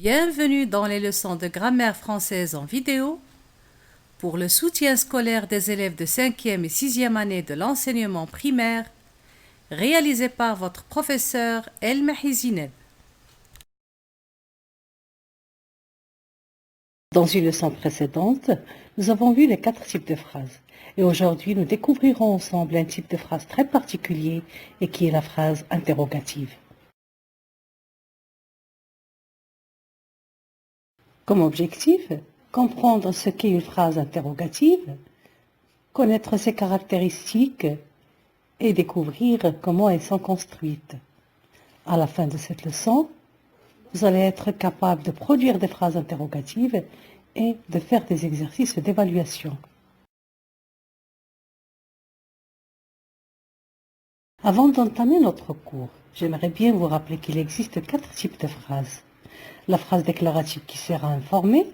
Bienvenue dans les leçons de grammaire française en vidéo pour le soutien scolaire des élèves de 5e et 6e année de l'enseignement primaire, réalisé par votre professeur El Mahizineb. Dans une leçon précédente, nous avons vu les 4 types de phrases. Et aujourd'hui, nous découvrirons ensemble un type de phrase très particulier et qui est la phrase interrogative. Comme objectif, comprendre ce qu'est une phrase interrogative, connaître ses caractéristiques et découvrir comment elles sont construites. À la fin de cette leçon, vous allez être capable de produire des phrases interrogatives et de faire des exercices d'évaluation. Avant d'entamer notre cours, j'aimerais bien vous rappeler qu'il existe 4 types de phrases. La phrase déclarative qui sert à informer,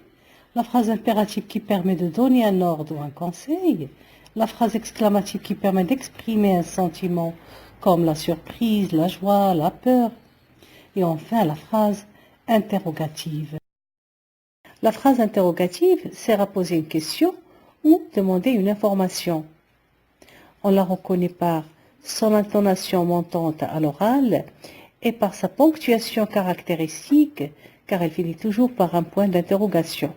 la phrase impérative qui permet de donner un ordre ou un conseil, la phrase exclamative qui permet d'exprimer un sentiment comme la surprise, la joie, la peur, et enfin la phrase interrogative. La phrase interrogative sert à poser une question ou demander une information. On la reconnaît par son intonation montante à l'oral et par sa ponctuation caractéristique, car elle finit toujours par un point d'interrogation.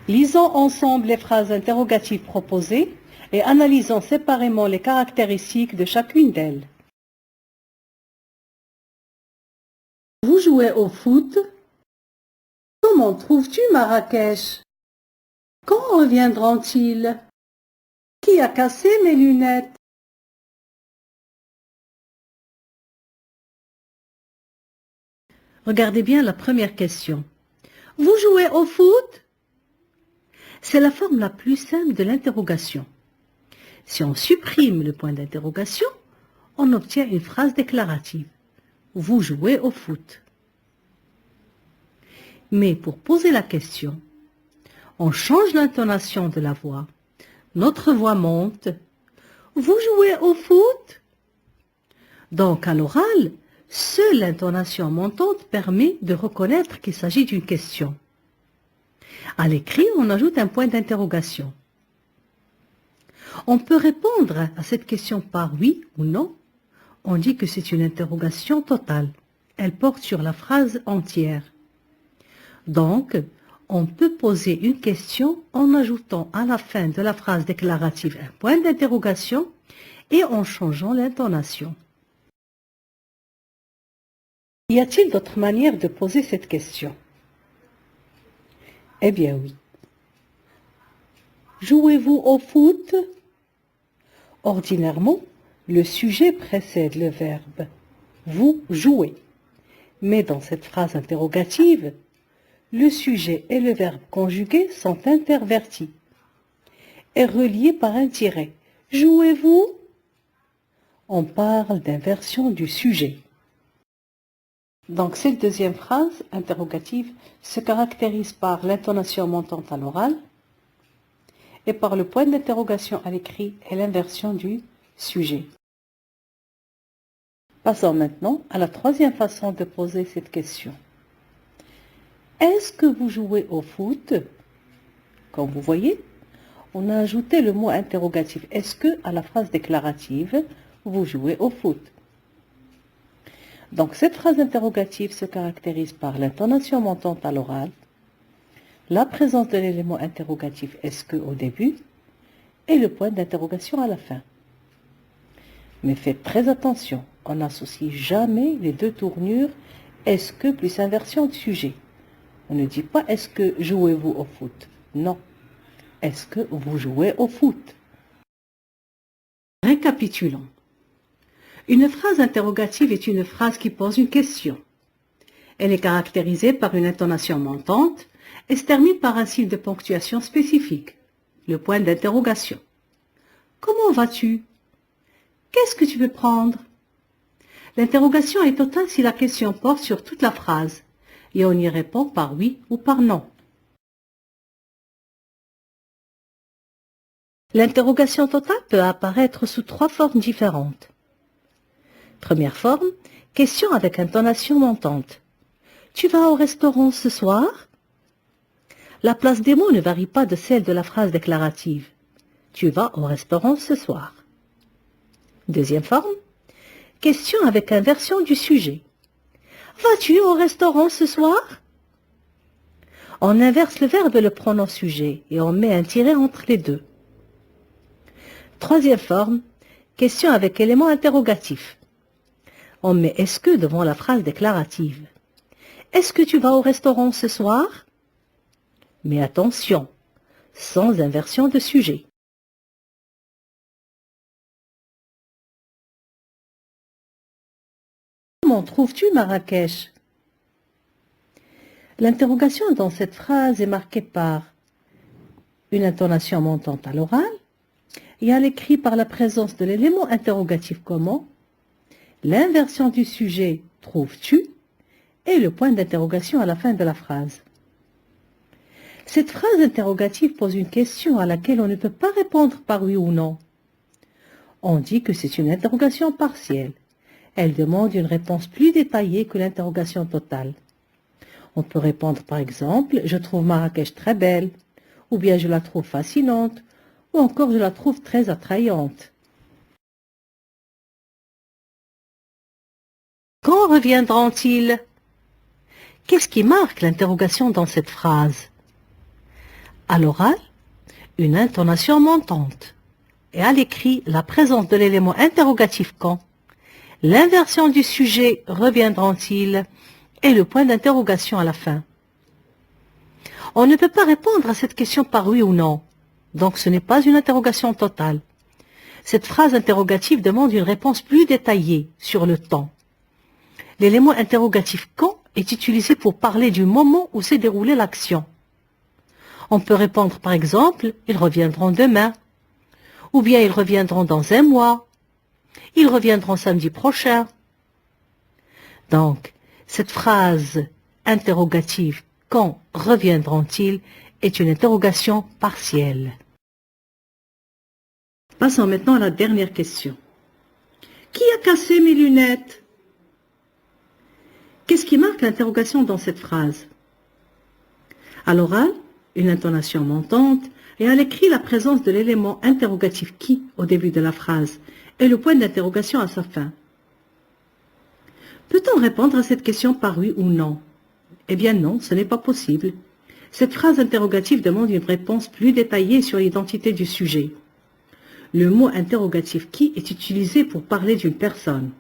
Lisons ensemble les phrases interrogatives proposées et analysons séparément les caractéristiques de chacune d'elles. Vous jouez au foot? Comment trouves-tu Marrakech? Quand reviendront-ils? Qui a cassé mes lunettes? Regardez bien la première question. Vous jouez au foot? C'est la forme la plus simple de l'interrogation. Si on supprime le point d'interrogation, on obtient une phrase déclarative. Vous jouez au foot. Mais pour poser la question, on change l'intonation de la voix. Notre voix monte. Vous jouez au foot? Donc à l'oral, seule l'intonation montante permet de reconnaître qu'il s'agit d'une question. À l'écrit, on ajoute un point d'interrogation. On peut répondre à cette question par oui ou non. On dit que c'est une interrogation totale. Elle porte sur la phrase entière. Donc, on peut poser une question en ajoutant à la fin de la phrase déclarative un point d'interrogation et en changeant l'intonation. Y a-t-il d'autres manières de poser cette question? Eh bien oui. Jouez-vous au foot? Ordinairement, le sujet précède le verbe. Vous jouez. Mais dans cette phrase interrogative, le sujet et le verbe conjugué sont intervertis et reliés par un tiret. Jouez-vous? On parle d'inversion du sujet. Donc cette deuxième phrase interrogative se caractérise par l'intonation montante à l'oral et par le point d'interrogation à l'écrit et l'inversion du sujet. Passons maintenant à la troisième façon de poser cette question. Est-ce que vous jouez au foot? Comme vous voyez, on a ajouté le mot interrogatif. Est-ce que à la phrase déclarative, vous jouez au foot? Donc cette phrase interrogative se caractérise par l'intonation montante à l'oral, la présence de l'élément interrogatif est-ce que au début et le point d'interrogation à la fin. Mais faites très attention, on n'associe jamais les deux tournures est-ce que plus inversion de sujet. On ne dit pas est-ce que jouez-vous au foot? Non. Est-ce que vous jouez au foot? Récapitulons. Une phrase interrogative est une phrase qui pose une question. Elle est caractérisée par une intonation montante et se termine par un signe de ponctuation spécifique, le point d'interrogation. Comment vas-tu? Qu'est-ce que tu veux prendre? L'interrogation est totale si la question porte sur toute la phrase et on y répond par oui ou par non. L'interrogation totale peut apparaître sous 3 formes différentes. Première forme, Question avec intonation montante. Tu vas au restaurant ce soir? La place des mots ne varie pas de celle de la phrase déclarative. Tu vas au restaurant ce soir. Deuxième forme. Question avec inversion du sujet. Vas-tu au restaurant ce soir? On inverse le verbe et le pronom sujet et on met un tiret entre les deux. Troisième forme. Question avec élément interrogatif. On met « est-ce que » devant la phrase déclarative. Est-ce que tu vas au restaurant ce soir? Mais attention, sans inversion de sujet. Comment trouves-tu Marrakech? L'interrogation dans cette phrase est marquée par une intonation montante à l'oral et à l'écrit par la présence de l'élément interrogatif comment, l'inversion du sujet trouves-tu et le point d'interrogation à la fin de la phrase. Cette phrase interrogative pose une question à laquelle on ne peut pas répondre par oui ou non. On dit que c'est une interrogation partielle. Elle demande une réponse plus détaillée que l'interrogation totale. On peut répondre par exemple « Je trouve Marrakech très belle » ou bien « Je la trouve fascinante » ou encore « Je la trouve très attrayante ». Quand reviendront-ils? Qu'est-ce qui marque l'interrogation dans cette phrase? À l'oral, une intonation montante et à l'écrit, la présence de l'élément interrogatif quand, l'inversion du sujet reviendront-ils et le point d'interrogation à la fin. On ne peut pas répondre à cette question par oui ou non, donc ce n'est pas une interrogation totale. Cette phrase interrogative demande une réponse plus détaillée sur le temps. L'élément interrogatif quand est utilisé pour parler du moment où s'est déroulée l'action. On peut répondre par exemple « Ils reviendront demain » ou bien « Ils reviendront dans un mois » »,« Ils reviendront samedi prochain ». Donc, cette phrase interrogative « Quand reviendront-ils » est une interrogation partielle. Passons maintenant à la dernière question. Qui a cassé mes lunettes? Qu'est-ce qui marque l'interrogation dans cette phrase? À l'oral, une intonation montante et à l'écrit la présence de l'élément interrogatif qui au début de la phrase et le point d'interrogation à sa fin. Peut-on répondre à cette question par oui ou non? Eh bien non, ce n'est pas possible. Cette phrase interrogative demande une réponse plus détaillée sur l'identité du sujet. Le mot interrogatif qui est utilisé pour parler d'une personne.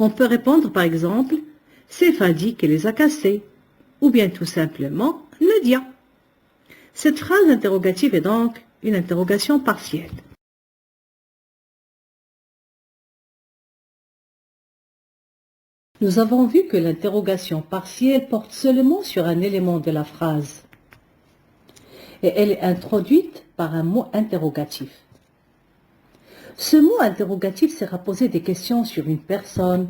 On peut répondre par exemple « C'est Fadi qui les a cassés » ou bien tout simplement « Nadia ». Cette phrase interrogative est donc une interrogation partielle. Nous avons vu que l'interrogation partielle porte seulement sur un élément de la phrase et elle est introduite par un mot interrogatif. Ce mot interrogatif sert à poser des questions sur une personne,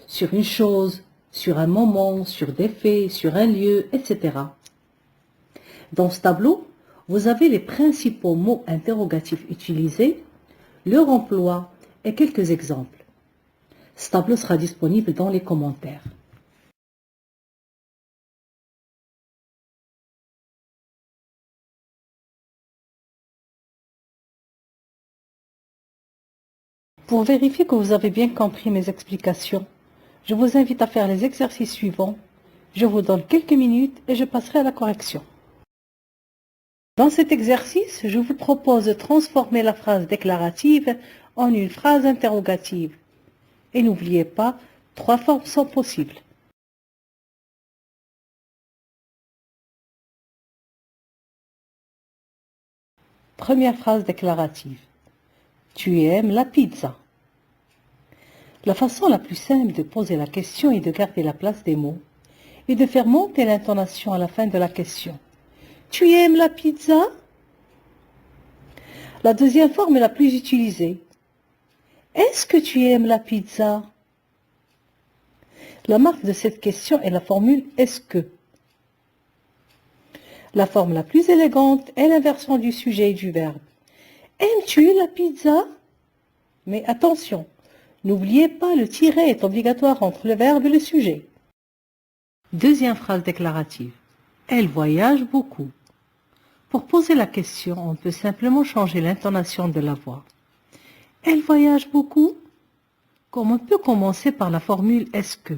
sur une chose, sur un moment, sur des faits, sur un lieu, etc. Dans ce tableau, vous avez les principaux mots interrogatifs utilisés, leur emploi et quelques exemples. Ce tableau sera disponible dans les commentaires. Pour vérifier que vous avez bien compris mes explications, je vous invite à faire les exercices suivants. Je vous donne quelques minutes et je passerai à la correction. Dans cet exercice, je vous propose de transformer la phrase déclarative en une phrase interrogative. Et n'oubliez pas, 3 formes sont possibles. Première phrase déclarative. Tu aimes la pizza? La façon la plus simple de poser la question est de garder la place des mots et de faire monter l'intonation à la fin de la question. Tu aimes la pizza? La deuxième forme est la plus utilisée. Est-ce que tu aimes la pizza? La marque de cette question est la formule « est-ce que ». La forme la plus élégante est l'inversion du sujet et du verbe. Aimes-tu la pizza? Mais attention, N'oubliez pas, le tiret est obligatoire entre le verbe et le sujet. Deuxième phrase déclarative. Elle voyage beaucoup. Pour poser la question, on peut simplement changer l'intonation de la voix. Elle voyage beaucoup? Comme on peut commencer par la formule est-ce que?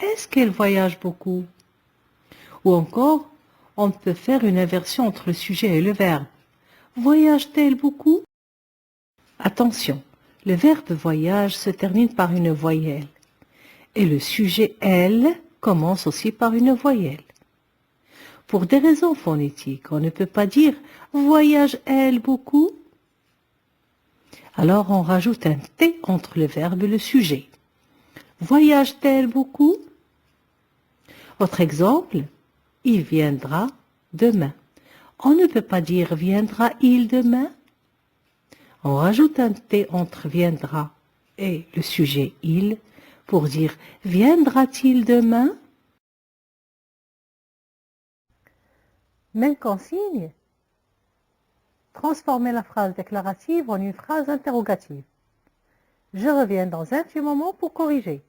Est-ce qu'elle voyage beaucoup? Ou encore, on peut faire une inversion entre le sujet et le verbe. Voyage-t-elle beaucoup? Attention, le verbe voyage se termine par une voyelle et le sujet elle commence aussi par une voyelle. Pour des raisons phonétiques, on ne peut pas dire voyage-elle beaucoup? Alors on rajoute un T entre le verbe et le sujet. Voyage-t-elle beaucoup? Autre exemple, il viendra demain. On ne peut pas dire viendra-il demain? On rajoute un T entre viendra et le sujet il pour dire viendra-t-il demain? Même consigne. Transformez la phrase déclarative en une phrase interrogative. Je reviens dans un petit moment pour corriger.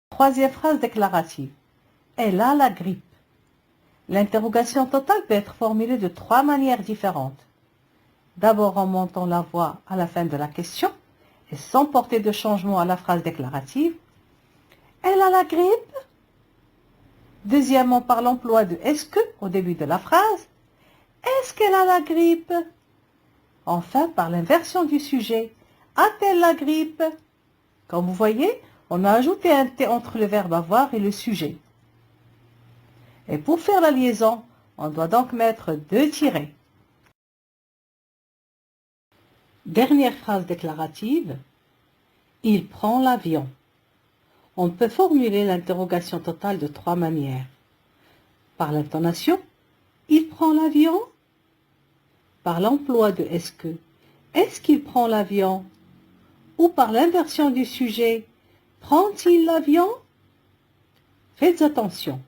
Troisième phrase déclarative. Elle a la grippe. L'interrogation totale peut être formulée de trois manières différentes. D'abord en montant la voix à la fin de la question et sans porter de changement à la phrase déclarative. Elle a la grippe. Deuxièmement par l'emploi de est-ce que au début de la phrase. Est-ce qu'elle a la grippe? Enfin par l'inversion du sujet. A-t-elle la grippe? Comme vous voyez, on a ajouté un T entre le verbe avoir et le sujet. Et pour faire la liaison, on doit donc mettre deux tirets. Dernière phrase déclarative. Il prend l'avion. On peut formuler l'interrogation totale de trois manières. Par l'intonation, il prend l'avion. Par l'emploi de est-ce que, est-ce qu'il prend l'avion? Ou par l'inversion du sujet, prend-il l'avion? Faites attention,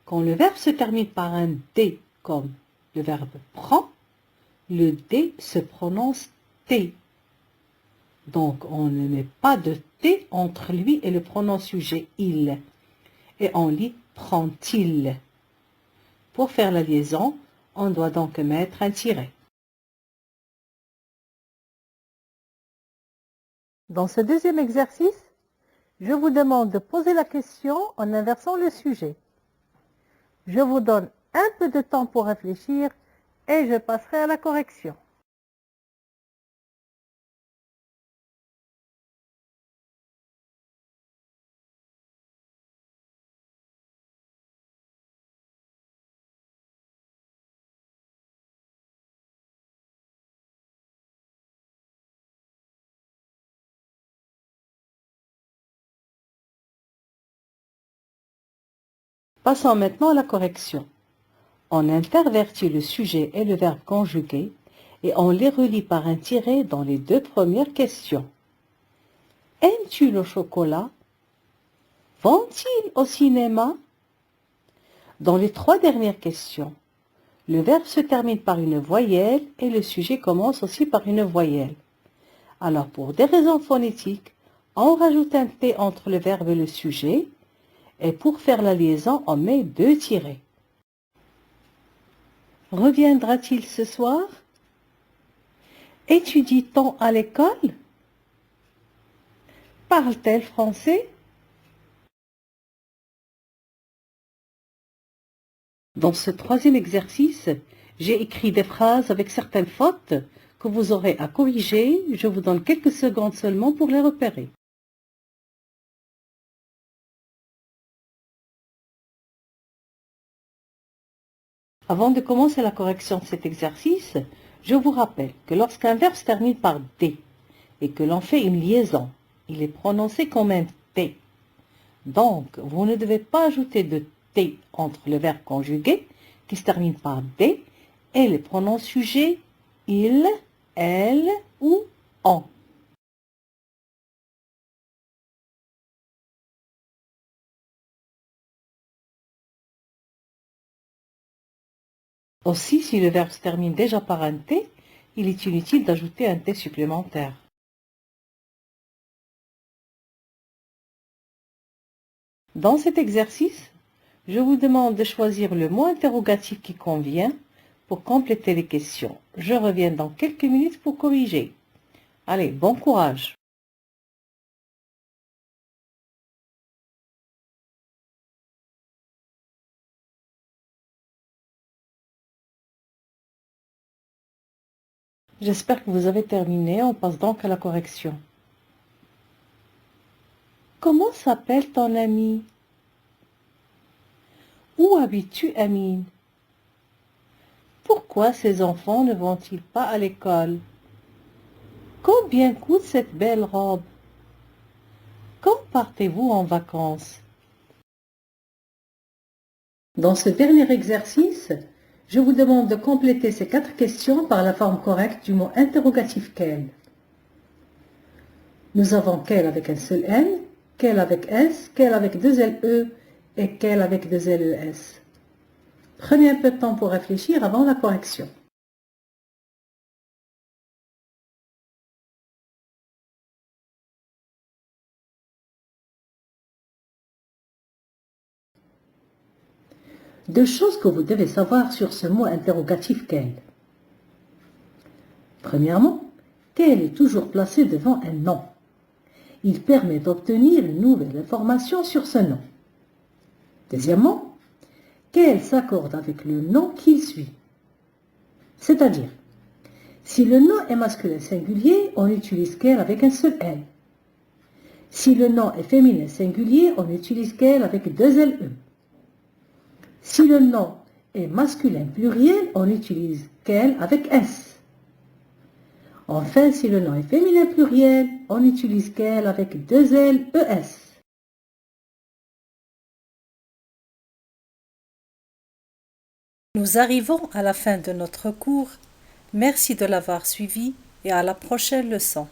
quand le verbe se termine par un D comme le verbe prend, le D se prononce T. Donc on ne met pas de T entre lui et le pronom sujet il. Et on lit prend-il. Pour faire la liaison, on doit donc mettre un tiret. Dans ce deuxième exercice, je vous demande de poser la question en inversant le sujet. Je vous donne un peu de temps pour réfléchir et je passerai à la correction. Passons maintenant à la correction. On intervertit le sujet et le verbe conjugué et on les relie par un tiret dans les deux premières questions. Aimes-tu le chocolat? Vont-ils au cinéma? Dans les trois dernières questions, le verbe se termine par une voyelle et le sujet commence aussi par une voyelle. Alors pour des raisons phonétiques, on rajoute un T entre le verbe et le sujet et pour faire la liaison, on met deux tirets. Reviendra-t-il ce soir? Étudie-t-on à l'école? Parle-t-elle français? Dans ce troisième exercice, j'ai écrit des phrases avec certaines fautes que vous aurez à corriger. Je vous donne quelques secondes seulement pour les repérer. Avant de commencer la correction de cet exercice, je vous rappelle que lorsqu'un verbe se termine par D et que l'on fait une liaison, il est prononcé comme un T. Donc, vous ne devez pas ajouter de T entre le verbe conjugué qui se termine par D et les pronoms sujets il, elle ou on. Aussi, si le verbe se termine déjà par un T, il est inutile d'ajouter un T supplémentaire. Dans cet exercice, je vous demande de choisir le mot interrogatif qui convient pour compléter les questions. Je reviens dans quelques minutes pour corriger. Allez, bon courage! J'espère que vous avez terminé. On passe donc à la correction. Comment s'appelle ton ami? Où habites-tu, Amine? Pourquoi ces enfants ne vont-ils pas à l'école? Combien coûte cette belle robe? Quand partez-vous en vacances? Dans ce dernier exercice, je vous demande de compléter ces 4 questions par la forme correcte du mot interrogatif quel. Nous avons quel avec un seul N, quel avec S, quel avec 2 LE et quel avec 2 LES. Prenez un peu de temps pour réfléchir avant la correction. Deux choses que vous devez savoir sur ce mot interrogatif quel. Premièrement, quel est toujours placé devant un nom. Il permet d'obtenir une nouvelle information sur ce nom. Deuxièmement, quel s'accorde avec le nom qu'il suit. C'est-à-dire, si le nom est masculin singulier, on utilise quel avec un seul L. Si le nom est féminin singulier, on utilise quel avec 2 LE. Si le nom est masculin pluriel, on utilise quel avec S. Enfin, si le nom est féminin pluriel, on utilise quel avec 2 LES. Nous arrivons à la fin de notre cours. Merci de l'avoir suivi et à la prochaine leçon.